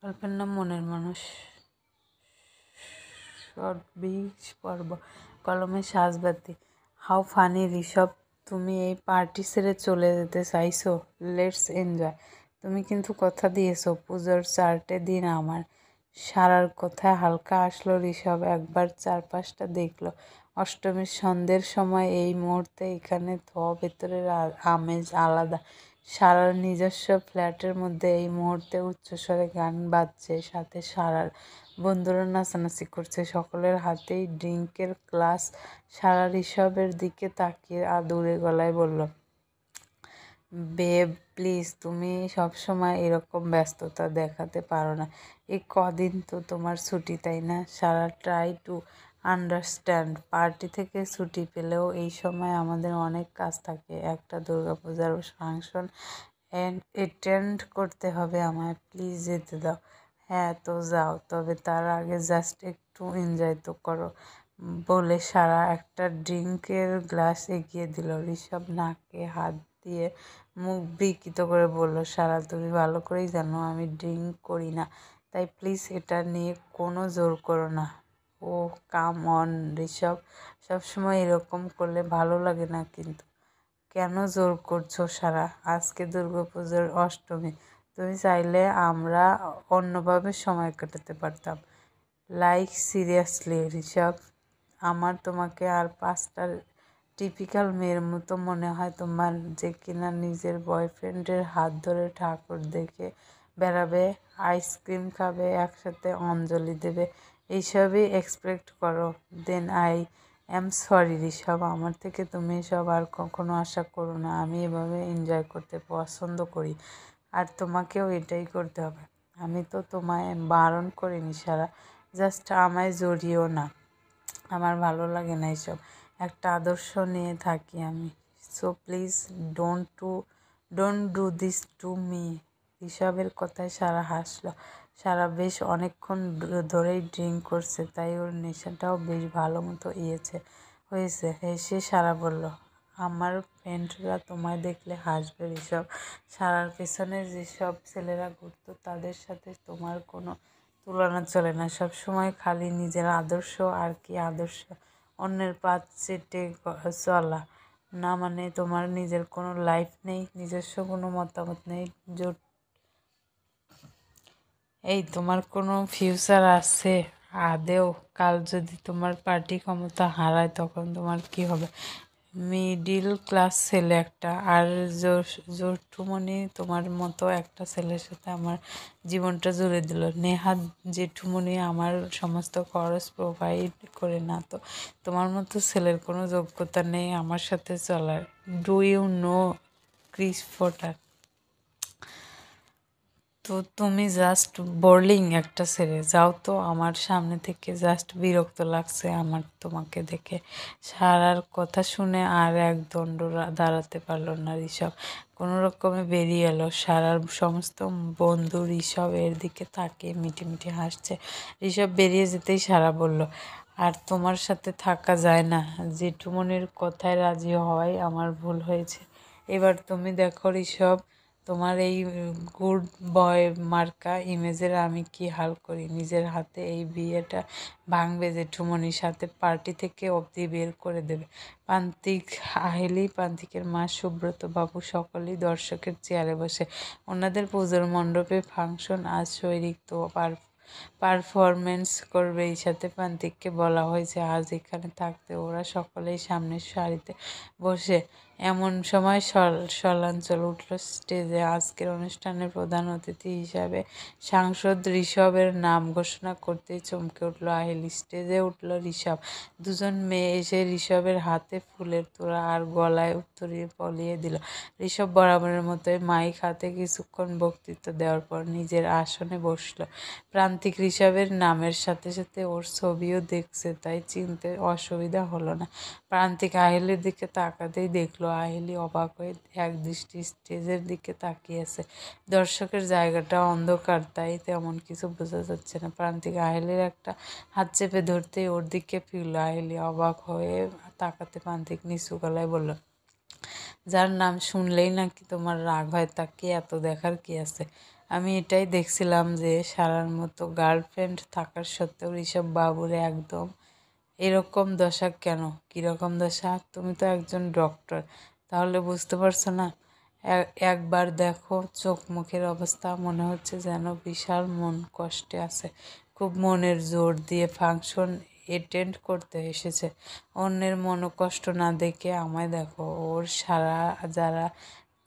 গল্পের নাম মনের মানুষ। শর্ট 20 পর্ব। কলমে সাজবাতি। হাউ ফানি ঋষভ, তুমি এই পার্টি ছেড়ে চলে যেতে চাইছো? Let's enjoy. তুমি কিন্তু কথা দিয়েছো পুজোর 4টে দিন আমার। সারার কথায় হালকা আসলো ঋষভ। একবার চারপাশটা দেখলো। অষ্টমীর সন্ধ্যের সময় এই মুহূর্তে এখানে ভেতরের আমেজ আলাদা। সারার নিজস্ব ফ্ল্যাটের মধ্যে এই মুহূর্তে উচ্চস্বরে গান বাজছে, সাথে সারার বন্ধুরা নাচানাচি করছে, সকলের হাতেই ড্রিঙ্কের গ্লাস। সারা ঋষভের দিকে তাকিয়ে আদুরে গলায় বলল, বেব প্লিজ, তুমি সবসময় এরকম ব্যস্ততা দেখাতে পারো না। এই কদিন তো তোমার ছুটি, তাই না? সারা ট্রাই টু আন্ডারস্ট্যান্ড। পার্টি থেকে ছুটি পেলেও এই সময় আমাদের অনেক কাজ থাকে। একটা দুর্গাপূজার ফাংশন অ্যাটেন্ড করতে হবে আমায়। প্লিজ যেতে দাও। হ্যাঁ তো যাও, তবে তার আগে জাস্ট একটু এনজয় তো করো, বলে সারা একটা ড্রিঙ্কের গ্লাস এগিয়ে দিল। ঋষভ নাকে হাত দিয়ে মুখ বিকৃত করে বলল, সারা তুমি ভালো করেই জানো আমি ড্রিঙ্ক করি না, তাই প্লিজ এটা নিয়ে কোনো জোর করো না। ও কাম অন ঋষভ, সবসময় এরকম করলে ভালো লাগে না কিন্তু। কেন জোর করছো সারা? আজকে দুর্গাপুজোর অষ্টমী, তুমি চাইলে আমরা অন্যভাবে সময় কাটাতে পারতাম। লাইক সিরিয়াসলি ঋষভ, আমার তোমাকে আর 5টা টিপিক্যাল মেয়ের মতো মনে হয় তোমার, যে কিনা নিজের বয়ফ্রেন্ডের হাত ধরে ঠাকুর দেখে বেড়াবে, আইসক্রিম খাবে, একসাথে অঞ্জলি দেবে, এইসবই এক্সপেক্ট করো? Then I am sorry Rishabh, আমার থেকে তুমি এসব আর কখনো আশা করো না। আমি এভাবে এনজয় করতে পছন্দ করি, আর তোমাকেও এটাই করতে হবে। আমি তো তোমায় বারণ করিনি সারা, জাস্ট আমায় জড়িও না, আমার ভালো লাগে না এসব। একটা আদর্শ নিয়ে থাকি আমি। So please don't do this to me. ঋষভের কথায় সারা হাসলো। সারা বেশ অনেকক্ষণ ধরেই ড্রিঙ্ক করছে, তাই ওর নেশাটাও বেশ ভালো মতো হয়েছে। হেসে সারা বলল, আমার ফ্রেন্ডরা তোমায় দেখলে হাসবে ঋষভ। সারার পেছনে যেসব ছেলেরা ঘুরতো তাদের সাথে তোমার কোনো তুলনা চলে না। সবসময় খালি নিজের আদর্শ আর কি আদর্শ, অন্যের পা চেটে চলা না, মানে তোমার নিজের কোনো লাইফ নেই, নিজস্ব কোনো মতামত নেই। এই তোমার কোনো ফিউচার আছে আদেও? কাল যদি তোমার পার্টি ক্ষমতা হারায় তখন তোমার কি হবে? মিডিল ক্লাস ছেলে একটা, আর জেঠুমনি তোমার মতো একটা ছেলের সাথে আমার জীবনটা জুড়ে দিল। নেহাত জেঠুমনি আমার সমস্ত খরচ প্রোভাইড করে না, তো তোমার মতো ছেলের কোনো যোগ্যতা নেই আমার সাথে চলার। Do you know Chris Forter? তো তুমি জাস্ট বোরিং একটা ছেলে, যাও তো আমার সামনে থেকে। জাস্ট বিরক্ত লাগছে আমার তোমাকে দেখে। সারার কথা শুনে আর এক দণ্ড দাঁড়াতে পারল না ঋষভ, কোনো রকমে বেরিয়ে এলো। সারার সমস্ত বন্ধু ঋষভ এর দিকে তাকিয়ে মিটিমিটি হাসছে। ঋষভ বেরিয়ে যেতেই সারা বলল, আর তোমার সাথে থাকা যায় না। জেঠুমনির কথায় রাজি হওয়াই আমার ভুল হয়েছে। এবার তুমি দেখো ঋষভ, তোমার এই গুড বয় মার্কা ইমেজের আমি কি হাল করি। নিজের হাতে এই বিয়েটা ভাঙবে, জেঠুমনির সাথে পার্টি থেকে অবধি বের করে দেবে। প্রান্তিক, আহেলি, প্রান্তিকের মা, সুব্রত বাবু সকলেই দর্শকের চেয়ারে বসে। ওনাদের পুজোর মণ্ডপে ফাংশন আজ শৈরিক তো পারফরমেন্স করবে, এই সাথে প্রান্তিককে বলা হয়েছে আজ এখানে থাকতে। ওরা সকলেই সামনের সারিতে বসে। এমন সময় সলাঞ্চল উঠল স্টেজে। আজকের অনুষ্ঠানের প্রধান অতিথি হিসাবে সাংসদ ঋষভের নাম ঘোষণা করতেই চমকে উঠল আহেলি। স্টেজে উঠল ঋষভ। দুজন মেয়ে এসে ঋষভের হাতে ফুলের তোড়া আর গলায় উত্তরীয় পরিয়ে দিল। ঋষভ বরাবরের মতোই মাইক হাতে কিছুক্ষণ বক্তৃতা দেওয়ার পর নিজের আসনে বসল। প্রান্তিক ঋষভের নামের সাথে সাথে ওর ছবিও দেখছে, তাই চিনতে অসুবিধা হলো না। প্রান্তিক আহেলির দিকে তাকাতেই দেখলো আহেলি অবাক হয়ে একদৃষ্টি স্টেজের দিকে তাকিয়ে আছে। দর্শকের জায়গাটা অন্ধকার, তাই তেমন কিছু বোঝা যাচ্ছে না। প্রান্তিক আহেলির একটা হাত চেপে ধরতেই ওর দিকে ফিরল। আহেলি অবাক হয়ে তাকাতে প্রান্তিক নিচু গলায় বলল, যার নাম শুনলেই নাকি তোমার রাগ হয়, তাকে এত দেখার কি আছে? আমি এটাই দেখছিলাম যে সারার মতো গার্লফ্রেন্ড থাকার সত্ত্বেও ঋষভ বাবুর একদম এরকম দশা কেন? কীরকম দশা? তুমি তো একজন ডক্টর, তাহলে বুঝতে পারছো না? একবার দেখো চোখ মুখের অবস্থা, মনে হচ্ছে যেন বিশাল মন কষ্টে আছে, খুব মনের জোর দিয়ে ফাংশন অ্যাটেন্ড করতে এসেছে। অন্যের মনোকষ্ট না দেখে আমায় দেখো। ওর সারা যারা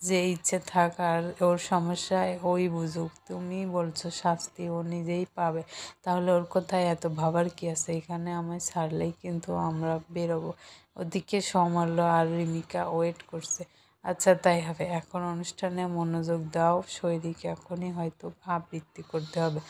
যে ইচ্ছে থাক, আর ওর সমস্যায় ওই বুঝুক। তুমি বলছো শাস্তি ও নিজেই পাবে, তাহলে ওর কোথায় এত ভাবার কি আছে? এখানে আমায় ছাড়লেই কিন্তু আমরা বেরোবো। ওদিকে সমাল্য আর রিমিকা ওয়েট করছে। আচ্ছা তাই হবে, এখন অনুষ্ঠানে মনোযোগ দাও। শৈলীকে এখনই হয়তো আবৃত্তি করতে হবে।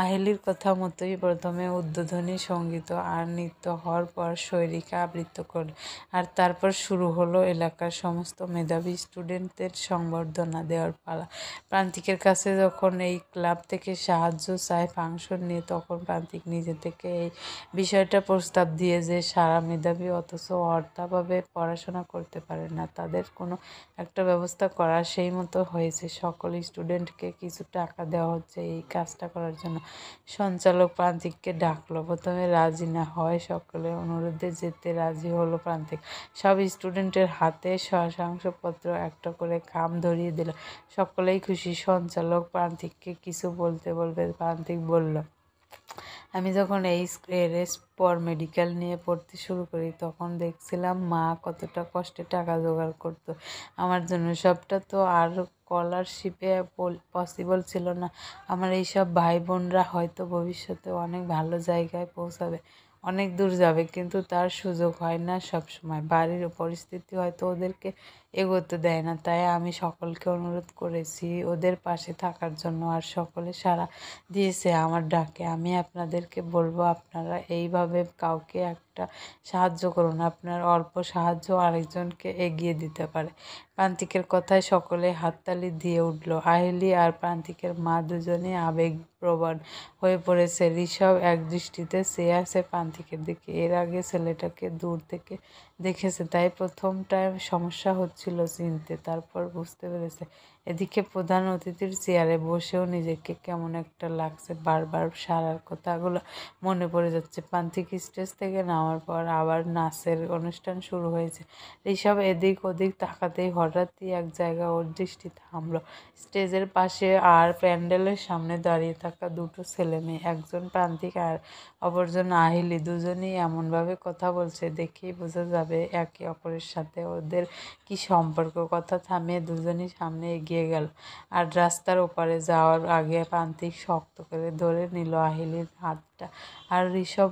আহেলির কথা মতোই প্রথমে উদ্বোধনী সঙ্গীত আর নৃত্য হওয়ার পর শৈলীকে আবৃত্তি করল, আর তারপর শুরু হলো এলাকার সমস্ত মেধাবী স্টুডেন্টদের সংবর্ধনা দেওয়ার পালা। প্রান্তিকের কাছে যখন এই ক্লাব থেকে সাহায্য চায় ফাংশন নিয়ে, তখন প্রান্তিক নিজে থেকে এই বিষয়টা প্রস্তাব দিয়ে যে সারা মেধাবী অথচ অর্থাভাবে পড়াশোনা করতে পারে না, তাদের কোনো একটা ব্যবস্থা করা সেই মতো হয়েছে। সকল স্টুডেন্টকে কিছু টাকা দেওয়া হচ্ছে এই কাজটা করার জন্য। সঞ্চালক প্রান্তিককে ডাকলো। প্রথমে রাজি না হয় সকলের অনুরোধে যেতে রাজি হলো প্রান্তিক। সব স্টুডেন্টের হাতে শংসাপত্র একটা করে খাম ধরিয়ে দিল। সকলেই খুশি। সঞ্চালক প্রান্তিককে কিছু বলতে বলবে প্রান্তিক বলল, আমি যখন এর পর মেডিকেল নিয়ে পড়তে শুরু করি, তখন দেখছিলাম মা কতটা কষ্টে টাকা জোগাড় করতো আমার জন্য। সবটা তো আর স্কলারশিপে পসিবল ছিল না। আমার এইসব ভাই বোনরা হয়তো ভবিষ্যতে অনেক ভালো জায়গায় পৌঁছাবে, অনেক দূর যাবে, কিন্তু তার সুযোগ হয় না সব সময়। বাড়ির পরিস্থিতি হয়তো ওদেরকে এগোতে দেয় না। তাই আমি সকলকে অনুরোধ করেছি ওদের পাশে থাকার জন্য, আর সকলে সাড়া দিয়েছে আমার ডাকে। আমি আপনাদেরকে বলবো, আপনারা এইভাবে কাউকে একটা সাহায্য করুন। আপনার অল্প সাহায্য আরেকজনকে এগিয়ে দিতে পারে। প্রান্তিকের কথায় সকলে হাততালি দিয়ে উঠল। আহেলি আর প্রান্তিকের মা দুজনেই আবেগপ্রবণ হয়ে পড়েছে। ঋষভ এক দৃষ্টিতে চেয়ে আছে প্রান্তিকের দিকে। এর আগে ছেলেটাকে দূর থেকে দেখেছে, তাই প্রথমটায় সমস্যা হচ্ছিল চিনতে, তারপর বুঝতে পেরেছে। এদিকে প্রধান অতিথির চেয়ারে বসেও নিজেকে কেমন একটা লাগছে। বারবার সারার কথাগুলো মনে পড়ে যাচ্ছে। প্রান্তিক স্টেজ থেকে নামার পর আবার নাচের অনুষ্ঠান শুরু হয়েছে। ঋষভ এদিক ওদিক তাকাতেই হঠাৎই এক জায়গায় ওর দৃষ্টি থামলো। স্টেজের পাশে আর প্যান্ডেলের সামনে দাঁড়িয়ে থাকা দুটো ছেলে মেয়ে, একজন প্রান্তিক আর অপরজন আহেলি। দুজনেই এমনভাবে কথা বলছে, দেখেই বোঝা যাবে একে অপরের সাথে ওদের কি সম্পর্ক। কথা থামিয়ে দুজনই সামনে এগিয়ে গেল, আর রাস্তার ওপারে যাওয়ার আগে প্রান্তিক শক্ত করে ধরে নিল আহেলির হাতটা, আর ঋষভ